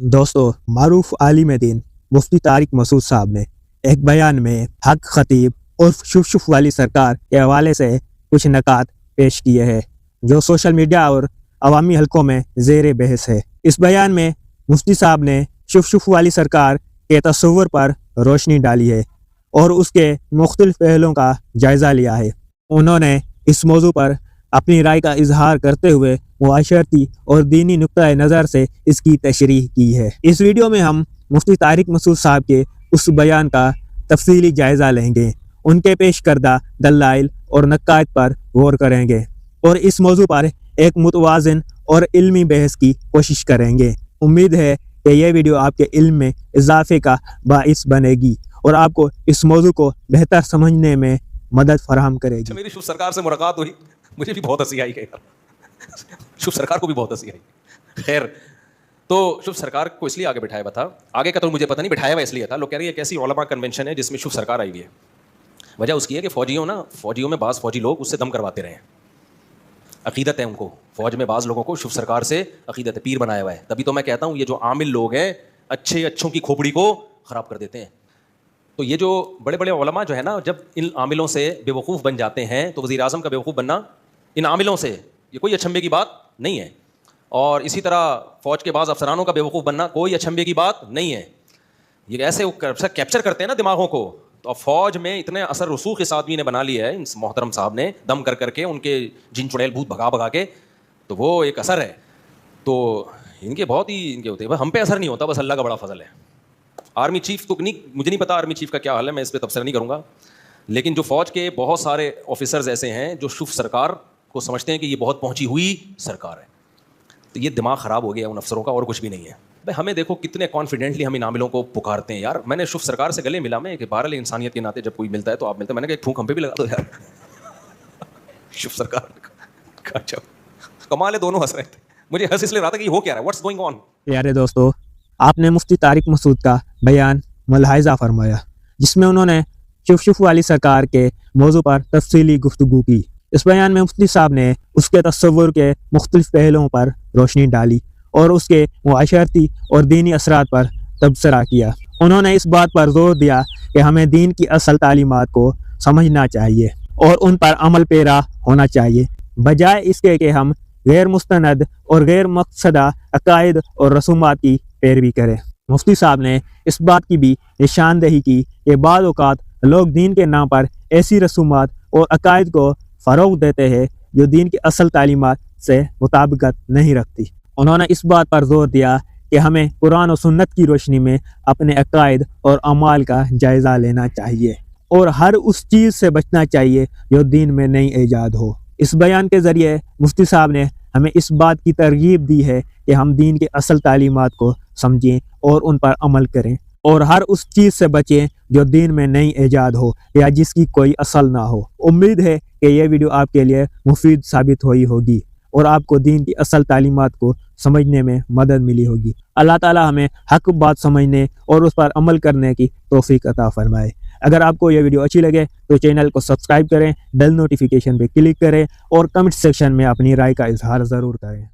दोस्तों, मारूफ आलिम दीन मुफ्ती तारिक मसूद साहब ने एक बयान में हक खतीब और शुफ वाली सरकार के हवाले से कुछ नकात पेश किए हैं जो सोशल मीडिया और अवामी हलकों में ज़ेर बहस है। इस बयान में मुफ्ती साहब ने शुफ वाली सरकार के तस्वुर पर रोशनी डाली है और उसके मुख्तलिफ पहलुओं का जायज़ा लिया है। उन्होंने इस मौजू पर अपनी राय का इजहार करते हुए मुआशरती और दीनी नुक्ता नज़र से इसकी तशरीह की है। इस वीडियो में हम मुफ्ती तारिक मसूद साहब के उस बयान का तफसीली जायज़ा लेंगे, उनके पेश करदा दलाइल और नकात पर गौर करेंगे और इस मौजू पर एक मुतवाज़िन और इल्मी बहस की कोशिश करेंगे। उम्मीद है कि यह वीडियो आपके इल्म में इजाफे का बाइस बनेगी और आपको इस मौजू को बेहतर समझने में मदद फराहम करेगी। मेरी शुभ सरकार से मुलाकात हुई, मुझे भी बहुत हंसी आई। शुभ सरकार को भी बहुत हंसी आई। खैर, तो शुभ सरकार को इसलिए आगे बिठाया था, आगे का तो मुझे पता नहीं, बिठाया हुआ इसलिए था। लोग कह रहे हैं एक ऐसी उलमा कन्वेंशन है जिसमें शुभ सरकार आई हुई है। वजह उसकी है कि फौजियों में बाज़ फौजी लोग उससे दम करवाते रहे हैं। अकीदत है उनको, फौज में बाज़ लोगों को शुभ सरकार से अकीदत है, पीर बनाया हुआ है। तभी तो मैं कहता हूँ ये जो आमिल लोग हैं अच्छों की खोपड़ी को ख़राब कर देते हैं। तो ये जो बड़े बड़े उलमा जो है ना, जब इन आमिलों से बेवकूफ़ बन जाते हैं तो वज़ीर आज़म का बेवकूफ़ बनना इन आमिलों से ये कोई अचंभे की बात नहीं है। और इसी तरह फ़ौज के बाज़ अफसरानों का बेवकूफ़ बनना कोई अचंभे की बात नहीं है। ये ऐसे कैप्चर करते हैं ना दिमागों को। तो फ़ौज में इतने असर रसूख इस आदमी ने बना लिया है, इस मोहतरम साहब ने, दम कर करके उनके जिन चुड़ैल भूत भगा के, तो वो एक असर है। तो इनके बहुत ही इनके होते हैं, हम पे असर नहीं होता, बस अल्लाह का बड़ा फजल है। आर्मी चीफ तो नहीं, मुझे नहीं पता आर्मी चीफ का क्या हाल है, मैं इस पर तबसरा नहीं करूँगा। लेकिन जो फ़ौज के बहुत सारे ऑफिसर्स ऐसे हैं जो शुभ सरकार को समझते हैं कि ये बहुत पहुंची हुई सरकार है। तो ये दिमाग ख़राब हो गया उन अफसरों का, और कुछ भी नहीं है। भाई हमें देखो कितने कॉन्फिडेंटली हम इन आमिलों को पुकारते हैं यार। मैंने शुभ सरकार से गले मिला, मैं कि बहरहाल इंसानियत के नाते जब कोई मिलता है तो आप मिलते हैं, मैंने कहा एक थूक हम पे भी लगा दो यार। शुभ सरकार अच्छा कमाल है, दोनों हंस रहे थे। मुझे हंस इसलिए रहा था कि हो क्या रहा है, व्हाट्स गोइंग ऑन। प्यारे दोस्तों, आपने मुफ्ती तारिक मसूद का बयान मुलाहिजा फरमाया जिसमें उन्होंने शुफ वाली सरकार के मौजू पर तफसीली गुफ्तगू की। इस बयान में मुफ्ती साहब ने उसके तस्वुर के मुख्तलिफ पहलुओं पर रोशनी डाली और उसके मुआशरती और दीनी असरात पर तबसरा किया। उन्होंने इस बात पर जोर दिया कि हमें दीन की असल तालीमात को समझना चाहिए और उन पर अमल पेरा होना चाहिए, बजाय इसके कि हम गैर मुस्तनद और गैर मकसदा अकायद और रसूमात की पैरवी करें। मुफ्ती साहब ने इस बात की भी निशानदेही की कि बाज़ औक़ात लोग दीन के नाम पर ऐसी रसूमात और अकायद को फ़रोग़ देते हैं जो दीन की असल तालीमात से मुताबिकत नहीं रखती। उन्होंने इस बात पर जोर दिया कि हमें कुरान और सुन्नत की रोशनी में अपने अकायद और अमाल का जायज़ा लेना चाहिए और हर उस चीज़ से बचना चाहिए जो दीन में नई ईजाद हो। इस बयान के ज़रिए मुफ्ती साहब ने हमें इस बात की तरगीब दी है कि हम दीन की असल तालीमात को समझें और उन पर अमल करें और हर उस चीज़ से बचें जो दीन में नई ईजाद हो या जिसकी कोई असल ना हो। उम्मीद है कि यह वीडियो आपके लिए मुफीद साबित हुई होगी और आपको दीन की असल तालीमात को समझने में मदद मिली होगी। अल्लाह ताला हमें हक बात समझने और उस पर अमल करने की तौफीक अता फरमाए। अगर आपको यह वीडियो अच्छी लगे तो चैनल को सब्सक्राइब करें, बेल नोटिफिकेशन पे क्लिक करें और कमेंट सेक्शन में अपनी राय का इजहार ज़रूर करें।